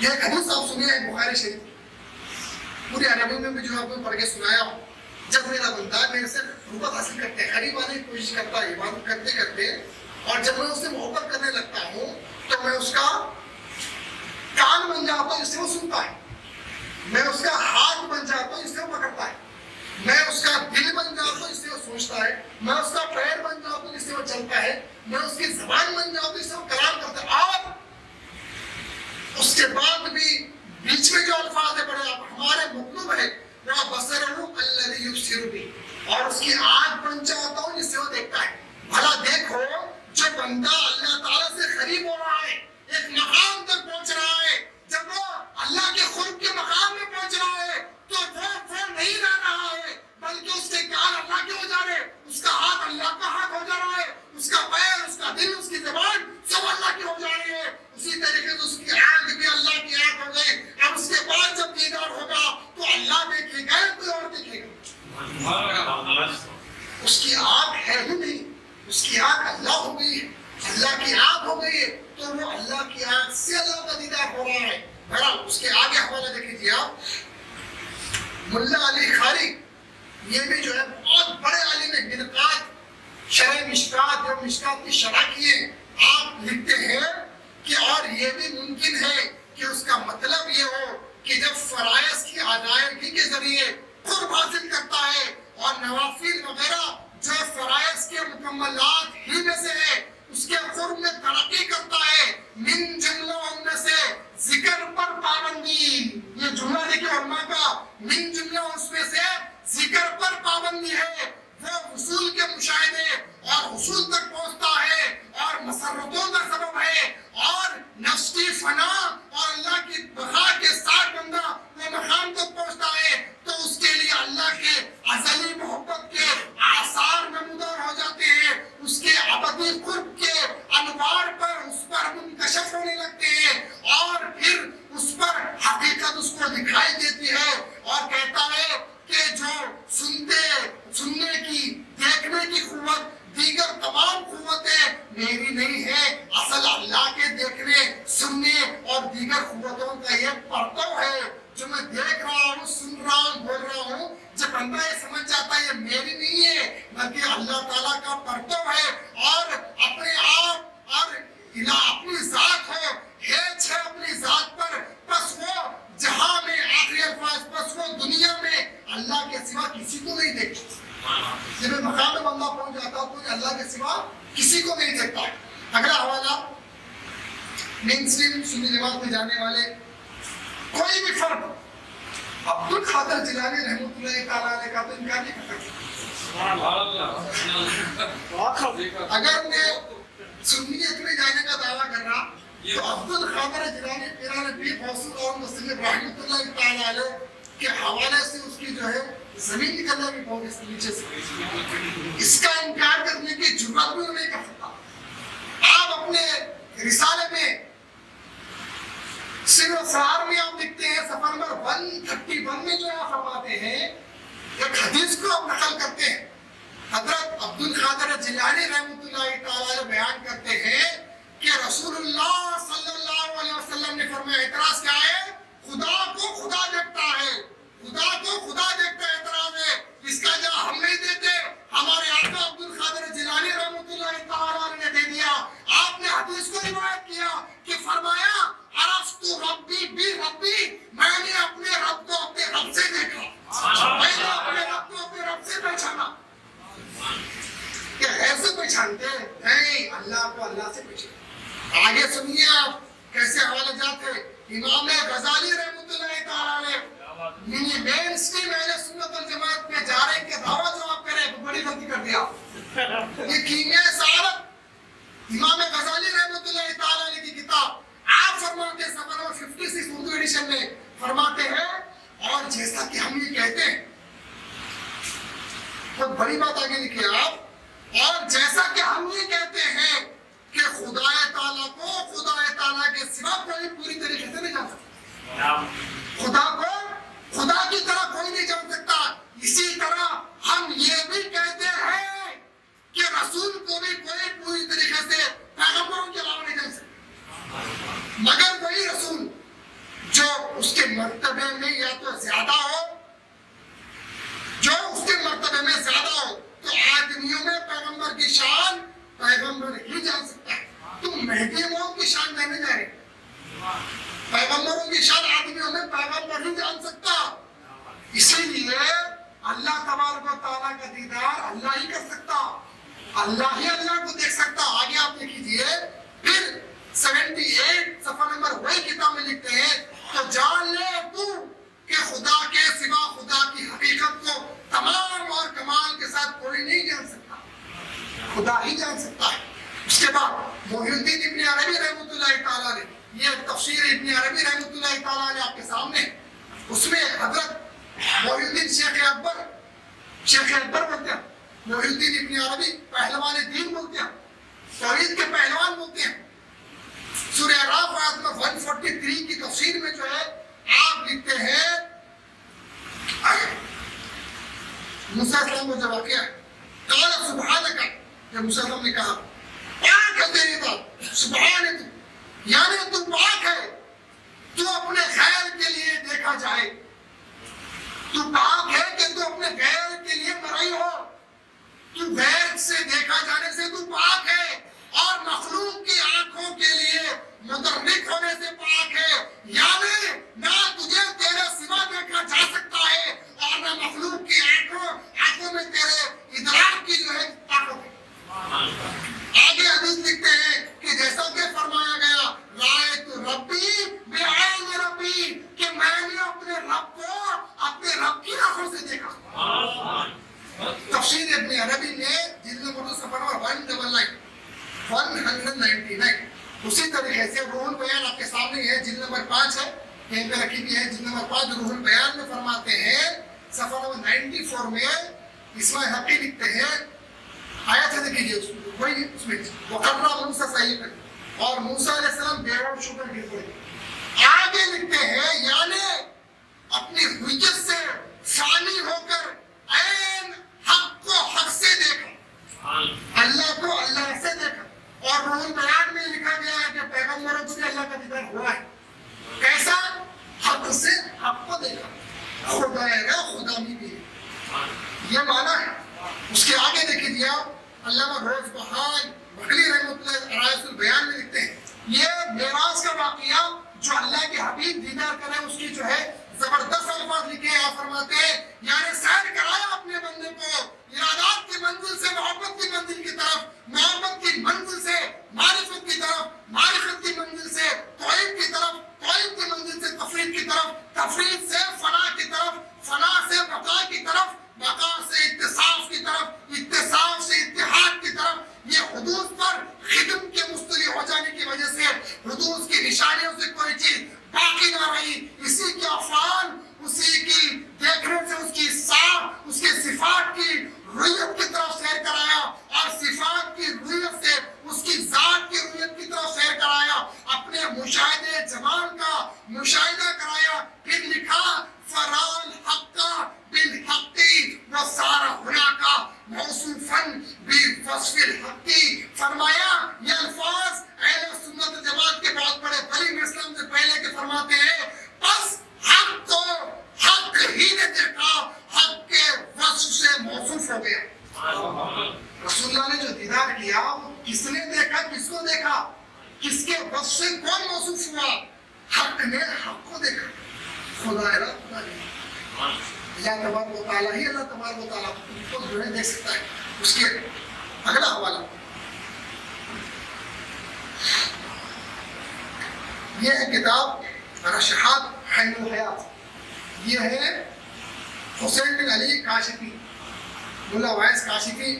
یہ ایک حدیث آپ سنیے ہے بخاری شریف، پوری عربی میں بھی جو آپ کو پڑھ کے سنایا ہوں. جب میرا بندہ میرے سے محبت حاصل کرتے ہیں، قریب آنے کی کوشش کرتا ہے عبادت کرتے کرتے، اور جب میں اس سے محبت کرنے لگتا ہوں تو میں اس کا کان بن جاتا ہوں جس سے وہ سنتا ہے، میں اس کا ہاتھ بن جاتا ہوں جس سے وہ پکڑتا ہے، میں اس کا دل بن جاتا ہوں جس سے وہ سوچتا ہے، میں اس کا پیر بن جاتا ہوں جس سے وہ چلتا ہے، میں اس کی زبان بن جاتا ہوں جس سے وہ کلام کرتا ہے. اور اس کے بعد بھی بیچ میں جو الفاظ ہے بڑے ہمارے مطلوب ہے وہ بصرہ الذی یبصر بہ، اور اس کی آنکھ بن جاتا ہوں جس سے وہ دیکھتا ہے. بھلا دیکھو جو بندہ اللہ تعالیٰ سے قریب ہو رہا ہے، ایک مقام تک پہنچ رہا ہے، جب وہ اللہ کے قرب کے مقام میں پہنچ رہا ہے تو وہ نہیں رہ رہا ہے، بلکہ اس کے کان اللہ کے ہو جا رہے، اس کا ہاتھ اللہ کا ہاتھ ہو جا رہا ہے، اس کا پیر، اس کا دل، اس کی زبان سب اللہ کی ہو جا رہی ہے. اسی طریقے سے اس کی آنکھ بھی اللہ کی آنکھ ہو گئی. اب اس کے بعد جب دیدار ہوگا تو اللہ دیکھے گا یا کوئی اور دیکھے گا؟ اس کی آنکھ ہے ہی نہیں، اس کی آنکھ اللہ ہو گئی ہے، اللہ کی آنکھ ہو گئی ہے، تو وہ اللہ کی آنکھ سے اللہ کا دیدار ہو رہا ہے. بہرحال اس کے آگے حوالہ دیکھ لیجیے آپ. ملا علی خاری یہ بھی جو ہے بہت بڑے عالم ہیں، مرقات شرح مشکات یا مشکات کی شرح کیے. آپ لکھتے ہیں کہ اور یہ بھی ممکن ہے کہ اس کا مطلب یہ ہو کہ جب فرائض کی ادائیگی کے ذریعے قرب حاصل کرتا ہے اور نوافل وغیرہ جو فرائض کے مکملات ہی میں سے ہے اس کے قرب میں ترقی کرتا ہے، من جملہ ان میں سے ذکر پر پابندی. یہ جملہ دیکھیں علماء کا، من جملہ اس میں سے ذکر پر پابندی ہے، وہ حصول کے مشاہدے اور حصول تک پہنچتا ہے اور مسرتوں کا سبب ہے، اور نفس کی فنا اور اللہ کی بقا کے ساتھ بندہ وہ مقام تک پہنچتا ہے تو اس کے لیے اللہ کے ازلی محبت کے آثار نمودار ہو جاتے ہیں، اس کے ابدی قرب کے انوار پر اس پر منکشف ہونے لگتے ہیں، اور پھر اس پر حقیقت اس کو دکھائی دیتی ہے اور کہتا ہے کہ جو سننے کی، دیکھنے کی قوت دیگر تمام قوتیں میری نہیں ہے، اصل اللہ کے دیکھنے، سننے اور دیگر قوتوں کا یہ پرتو ہے جو میں دیکھ رہا ہوں، سن رہا ہوں، بول رہا ہوں. جب بندہ یہ سمجھ جاتا ہے یہ میری نہیں ہے بلکہ اللہ تعالیٰ کا پرتو ہے، اور اپنے آپ اور اپنی ذات ہو، ہیچ ہے اپنی ذات پر، بس وہ جہاں میں آخری الفاظ، بس وہ دنیا میں اللہ کے سوا کسی کو نہیں دیکھتا. جب مقام بندہ پہنچ جاتا تو اللہ کے سوا کسی کو نہیں دیکھتا. اگلا حوالہ، مین اسٹریم سنی جماعت میں جانے والے کوئی بھی فرد عبد القادر جیلانی رحمۃ اللہ تعالیٰ علیہ کا تو انکار نہیں کر سکتا. اگر انہیں سنیت میں جانے کا دعویٰ کر رہا تو عبد القادر جیلانی پیران پیر غوث اور مسلم رحمۃ اللہ تعالیٰ علیہ کے حوالے سے اس کی جو ہے زمین نکلنا بھی بہت اس نیچے سے، اس کا انکار کرنے کی جرات بھی نہیں کر سکتا. آپ اپنے رسالے میں سر اسرار میں آپ لکھتے ہیں صفحہ نمبر 131 میں جو آپ فرماتے ہیں، ایک حدیث کو آپ نقل کرتے ہیں. حضرت عبد القادر جیلانی رحمۃ اللہ تعالی بیان کرتے ہیں کہ رسول اللہ صلی اللہ علیہ وسلم نے فرمایا، اعتراض کیا ہے؟ خدا کو خدا دیکھتا ہے، خدا کو خدا دیکھتا ہے. اعتراض ہے اس کا جواب ہم نہیں دیتے، ہمارے آقا عبد القادر جیلانی رحمۃ اللہ تعالی نے دے دیا. آپ نے حدیث کو روایت کیا کہ فرمایا عرفت ربی بی ربی، میں نے اپنے رب کو اپنے رب سے دیکھا، میں نے اپنے رب کو اپنے رب سے پہچانا. کیا ایسے پہچانتے ہیں؟ اللہ کو اللہ سے پہچانا. آگے سنیے آپ کیسے حوالے جاتے. امام غزالی رحمۃ اللہ تعالی علیہ مین اسٹریم اہل سنت والجماعت پہ جا رہے کہ دعویٰ جو آپ کریں بڑی غلطی کر دیا. یہ کیمیائے سعادت امام غزالی رحمۃ اللہ تعالی علیہ کی کتاب، آپ فرماتے ہیں صفحہ نمبر 56 اردو ایڈیشن میں فرماتے ہیں، اور جیسا کہ ہم یہ کہتے ہیں، بہت بڑی بات آگے لکھی آپ، اور جیسا کہ ہم یہ کہتے ہیں کہ خدا تعالیٰ کو خدا تعالیٰ کے سوا کوئی پوری طریقے سے نہیں جان سکتا، خدا کو خدا کی طرح کوئی نہیں جان سکتا. اسی طرح ہم یہ بھی کہتے ہیں کہ رسول کو بھی کوئی پوری طریقے سے پیغمبروں کے علاوہ نہیں جان سکتا، مگر وہی رسول اسی لیے اللہ تبارک و تعالیٰ کا دیدار اللہ ہی کر سکتا، اللہ ہی اللہ کو دیکھ سکتا۔ آگے آپ دیکھیے پھر 78 صفحہ نمبر وہی کتاب میں لکھتے ہیں تو جان لے تو کہ خدا کے سوا خدا کی حقیقت کو تمام اور کمال کے ساتھ کوئی نہیں جان سکتا، خدا ہی جان سکتا ہے۔ اس کے بعد محی الدین ابن عربی رحمۃ اللہ تعالیٰ نے یہ تفسیر ابن عربی رحمۃ اللہ تعالیٰ نے آپ کے سامنے، اس میں حضرت محی الدین شیخ اکبر بولتے ہیں، محی الدین ابن عربی پہلوان دین بولتے ہیں، توحید کے پہلوان بولتے ہیں۔ سورہ اعراف آیت نمبر 143 کی تفسیر میں جو ہے آپ لکھتے ہیں موسیٰ علیہ السلام کو جو واقعہ ہے قال سبحانک، جب موسیٰ علیہ السلام نے کہا پاک ہے تیری ذات، سبحان تو یعنی تو پاک ہے، تو اپنے خیر کے لیے دیکھا جائے، تو پاک ہے کہ تو اپنے غیر کے لیے مرئی ہو، تو غیر سے دیکھا جانے سے تو پاک ہے، اور مخلوق کی آنکھوں کے لیے مترک ہونے سے پاک ہے، یعنی نہ تجھے تیرے سوا دیکھا جا سکتا ہے اور نہ مخلوق کی آنکھوں میں تیرے ادراک کی جو ہے طاقت ہے۔ آگے حدیث لکھتے ہیں کہ جیسا کہ فرمایا گیا رائت ربی بعین ربی، کہ میں نے اپنے رب کو اپنے رب کی آنکھوں سے دیکھا۔ تفسیر ابن عربی نے جلد نمبر صفحہ نمبر 199 اسی طریقے سے روح البیان آپ کے سامنے ہے، جلد نمبر 5 ہے، یہیں پہ رکھی بھی ہے، جلد نمبر 5 روح البیان میں فرماتے ہیں صفحہ نمبر 94 میں اسماعیل حقی لکھتے ہیں، آیت ہے دیکھیے وہی اس میں وقرہ موسیٰ صحیح پر، اور موسیٰ علیہ السلام بے ہوش ہو کر گر پڑے۔ آگے لکھتے ہیں یعنی اپنی حجت سے فانی ہو کر عین حق کو حق سے دیکھا، اللہ کو اللہ سے دیکھا۔ اور روح البیان میں لکھا گیا ہے کہ پیغمبروں کو بھی اللہ کا دیدار ہوا ہے، کیسا؟ حق سے حق کو دیکھا، خدا ہے خدا بھی ہے، یہ معنی ہے۔ اس کے آگے دیکھیں دیا علامہ روز بہائی بخلی رحمۃ اللہ رائس البیان میں لکھتے ہیں یہ معراج کا واقعہ جو اللہ کے حبیب دیدار کرے اس کی جو ہے زبردست الفاظ لکھے ہیں۔ آپ فرماتے ہیں یعنی سیر کرایا اپنے بندے کو ارادات کی منزل سے محبت کی منزل کی طرف، محبت کی منزل سے معرفت کی طرف، معرفت کی منزل سے توحید کی طرف، توحید کی منزل سے تفرید کی طرف، تفرید سے فنا کی طرف، فنا سے بقا کی طرف، بقا سے اتصاف کی طرف، اتصاف سے اتحاد کی طرف۔ یہ حدوث پر خدم کے مستلی ہو جانے کی وجہ سے حدوث کی نشانیوں سے کوئی چیز باقی نہ رہی، اسی کے افعال، اسی کی دیکھنے سے اس کی صاف، اس کے صفات کی رویت کی طرف سیر کرایا، اور صفات کی رویت سے اس کی ذات کی رویت کی طرف سیر کرایا، اپنے مشاہدے جمال کا مشاہدہ کرایا۔ پھر لکھا فرال حق بالحقی وصار ہناکا موصوفا بوصف الحقی، فرمایا یہ الفاظ اہل سنت جماعت کے بہت بڑے بلی اسلام سے پہلے کے فرماتے ہیں بس حق کو حق ہی نے دیکھا، حق کے وصف سے موصوف ہو گیا۔ رسول اللہ نے جو دیدار کیا وہ کس نے دیکھا، کس کو دیکھا، کس کے وصف سے کون موصوف ہوا؟ حق نے حق کو دیکھا، خدا ہے خدا نے، اللہ تبارک و تعالیٰ ہی اللہ تبارک و تعالیٰ کو جو ہے دیکھ سکتا ہے۔ اس کے اگلا حوالہ یہ ہے کتاب رشحات حین الحیات، یہ ہے حسین بن علی کاشفی، ملا وائس کاشفی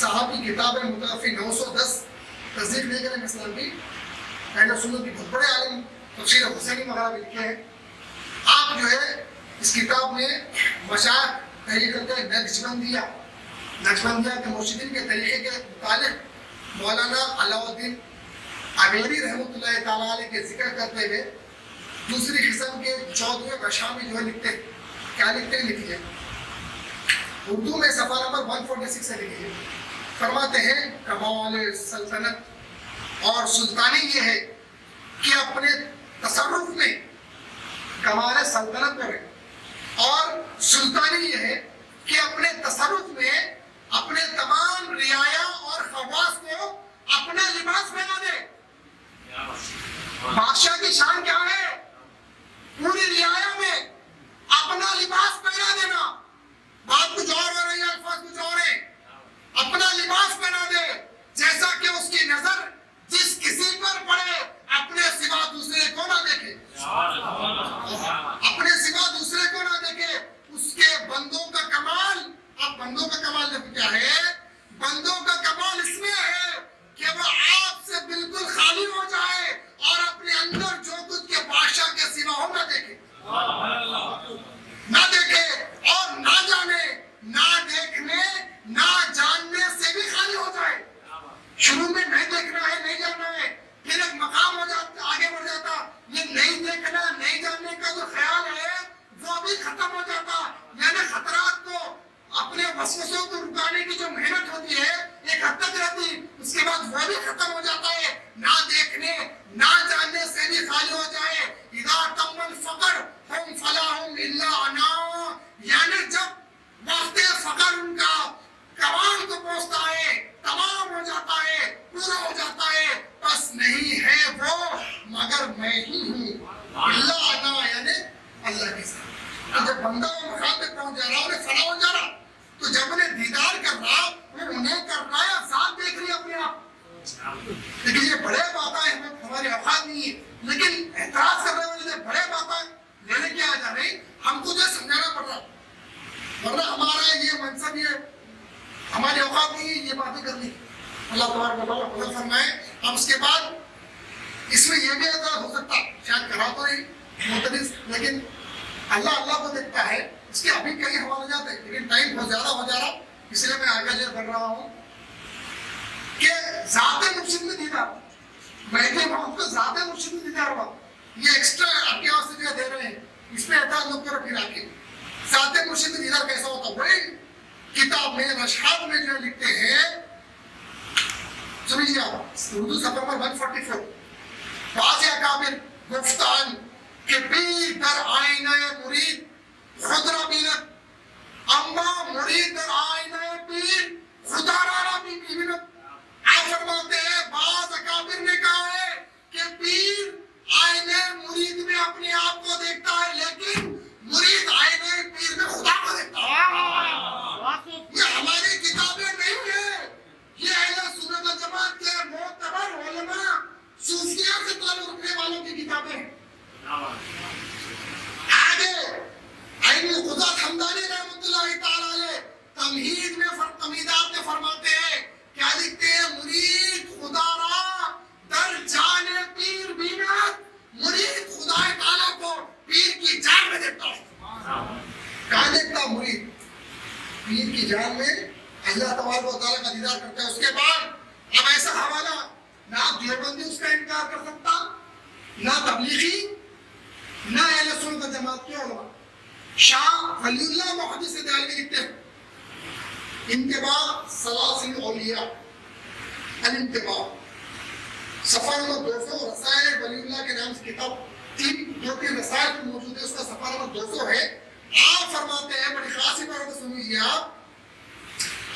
صاحب کی کتاب ہے، متوفی 910، تصدیق نہیں کریں اسلام کی، اہل سنت کی بہت بڑے عالم تفسیر حسینی وغیرہ بھی لکھے ہیں۔ آپ جو ہے اس کتاب میں مشاہد تحریر کرتے ہیں نقشبندیہ کے مرشدین کے طریقے کے متعلق مولانا علاؤ الدین امیری رحمۃ اللہ تعالیٰ علیہ کے ذکر کرتے ہوئے دوسری قسم کے 14ویں رشا میں جو ہے لکھتے ہیں، کیا لکھتے ہیں لکھیے اردو میں صفحہ نمبر 146 سے لکھیے، فرماتے ہیں کمال سلطنت اور سلطانی یہ ہے کہ اپنے تصرف میں کمال سلطنت کرے، اور سلطانی یہ ہے کہ اپنے تصرف میں اپنے تمام رعایا اور خواص کو اپنا لباس پہنا دے۔ بادشاہ کی شان کیا ہے؟ پوری رعایا میں اپنا لباس پہنا دینا، بندوں کا کمال دیکھو کیا ہے. بندوں کا کمال اس میں ہے کہ وہ آپ سے بالکل خالی ہو جائے اور اپنے اندر جو کچھ کے بادشاہ کے سوا ہو نہ دیکھے اور نہ جانے، نہ دیکھنے نہ جاننے سے بھی خالی ہو جائے. شروع میں نہیں دیکھنا ہے، نہیں جاننا ہے، پھر ایک مقام ہو جاتا، آگے بڑھ جاتا، یہ نہیں دیکھنا نہیں جاننے کا جو خیال ہے وہ بھی ختم ہو جاتا. یعنی خطرات کو، اپنے وسوسوں کو رکانے کی جو محنت ہوتی ہے ایک حد تک رہتی، اس کے بعد وہ بھی ختم ہو جاتا ہے. نہ دیکھنے نہ جاننے سے بھی خالی ہو جائے. اذا تم الفقر ہم فلا ہم الا انا، یعنی جب وقت فقر ان کا کمال کو پہنچتا ہے، تمام ہو جاتا ہے، پورا ہو جاتا ہے، بس نہیں ہے وہ مگر میں ہی ہوں. الا انا یعنی اللہ کے ساتھ. تو جب بندہ مقام پہ پہنچ جا رہا، انہیں فنا ہو جا رہا، تو جب انہیں دیدار کر رہا، وہ انہیں کر رہا ہے، ذات دیکھ رہی اپنے آپ. لیکن یہ بڑے باتیں ہماری اوقات نہیں ہے، لیکن اعتراض کرنے والے بڑے باتیں لینے کی آ جا رہی، ہم کو جو سمجھانا پڑ رہا، ورنہ ہمارا یہ منصب، یہ ہماری اوقات نہیں ہے یہ باتیں کرنی. اللہ تبارک و تعالیٰ فضل فرمائے. اب اس کے بعد اس میں یہ بھی اعتراض ہو سکتا، شاید کرا تو نہیں مختلف، لیکن اللہ کو دیکھتا ہے. اس کے ابھی کئی حوالے جاتے ہیں، لیکن ٹائم بہت زیادہ ہو جا رہا، اس لیے میں آگے بڑھ رہا ہوں کہ ذات مرشد میں دیدار، مہدی محمد کو ذات مرشد میں دیدار ہوا. یہ ایکسٹرا آپ کے واسطے جو دے رہے ہیں، اس میں اعتراض نہ کرو. پھر آ کے ذات مرشد میں دیدار کیسا ہوتا؟ وہی کتاب میں نشاط میں جو لکھتے ہیں، سنیجیے آپ اردو صفحہ نمبر 144. بعض اکابر گفتان کہ پیر در آئینہ مرید خود را بیند، اما مرید در آئینہ پیر خدا را بھی بیند. آپ فرماتے ہیں بعض اکابر نے کہا ہے کہ پیر آئینہ مرید میں اپنے آپ کو دیکھتا ہے، لیکن مرید آئینہ پیر میں خدا کو دیکھتا ہے. یہ ہماری کتابیں نہیں ہیں، یہ اہل سنت و جماعت کے معتبر علماء صوفیہ سے تعلق رکھنے والوں کی کتابیں ہیں. آگے عین القدرت حمدانی رحمۃ اللہ تعالی علیہ تمہید میں تمہیدات میں فرماتے ہیں، کیا لکھتے ہیں؟ مرید خدا را در جان پیر بینت، مرید خدا تعالیٰ کو پیر کی جان میں دیکھتا ہے. کہاں دیکھتا مرید؟ پیر کی جان میں اللہ تبارک و تعالیٰ کا دیدار کرتا ہے. اس کے بعد اب ایسا حوالہ نہ دیوبندی اس کا انکار کر سکتا، نہ تبلیغی، نہ اہل سنت و جماعت کے علماء. شاہ ولی اللہ محدث دہلوی لکھتے ہیں انتباہ سلاسل اولیاء، الانتباہ، صفحہ نمبر 200، رسائل ولی اللہ کے نام سے کتاب 3 رسائل میں موجود ہے، اس کا صفحہ نمبر 200 ہے. آپ فرماتے ہیں، بڑی خاصی بات سن لیجیے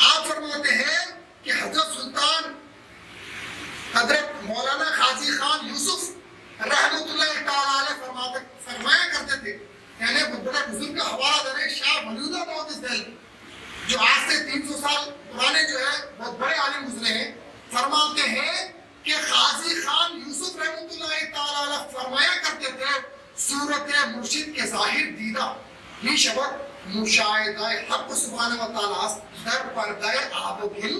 آپ فرماتے ہیں کہ حضرت سلطان حضرت مولانا قاضی خان یوسف رحمۃ اللہ تعالی علیہ فرمایا کرتے تھے، یعنی بڑے بزرگ کا حوالہ دے رہے شاہ ولی اللہ محدث دہلوی، جو آج سے 300 سال پرانے جو ہے بہت بڑے عالم گزرے ہیں. فرماتے ہیں کہ قاضی خان یوسف رحمۃ اللہ تعالی علیہ فرمایا کرتے تھے، صورت مرشد کے ظاہر دیدہ یہ شبت مشاہدہ حق سبحانہ و تعالی در پردہ آب و گل،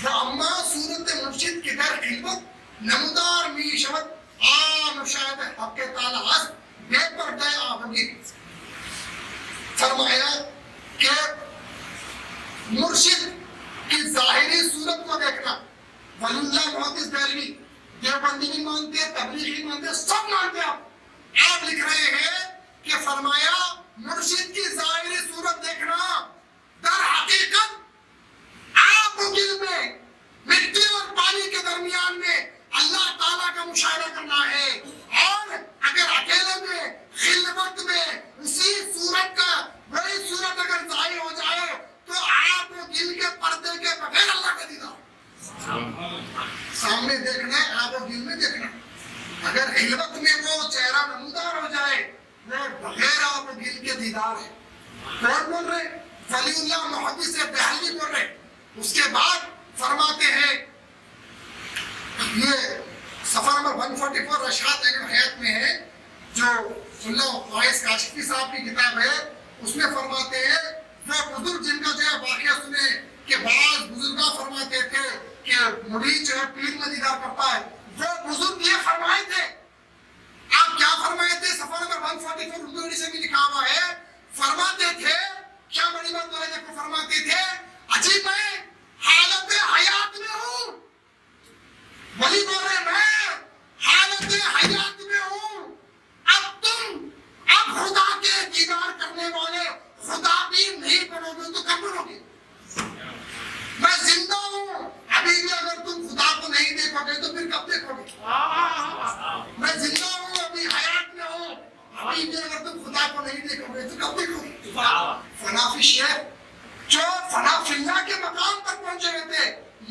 و اما صورت مرشد کے در خلوت نمودار می شبت مشاہدہ حق تعالی بے پردہ آب و گل. فرمایا کہ مرشد کی ظاہری صورت کو دیکھنا، ولی اللہ محدث دہلوی دیوبندی بھی مانتے، تبلیغی مانتے، سب مانتے. آپ لکھ رہے ہیں کہ فرمایا مرشد کی ظاہری صورت دیکھنا در حقیقت آپ دل میں مٹی اور پانی کے درمیان میں اللہ تعالیٰ کا مشاہدہ کرنا ہے. اور اگر اکیلے میں خلوت میں اسی صورت کا وہی صورت اگر ظاہر ہو جائے تو آپ دل کے پردے کے بغیر اللہ کا دیدار سامنے دیکھنا ہے، آپ دل میں دیکھنا. اگر خلوت میں وہ چہرہ نمودار ہو جائے وہ بغیر آپ دل کے دیدار ہے. کون بول رہے؟ ولی اللہ محدث دہلوی بول رہے. اس کے بعد فرماتے ہیں، یہ صفحہ نمبر 144 رشاد عین الحیات میں ہے، جو اللہ فائز کاشفی صاحب کی کتاب ہے، اس میں فرماتے ہیں وہ بزرگ جن کا جو ہے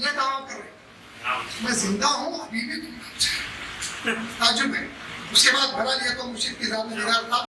یہ دعویٰ کر رہے ہیں میں زندہ ہوں ابھی بھی تم تعجب ہے. اس کے بعد بھرا لیا تو مرشد کی ذات میں دیدار تھا.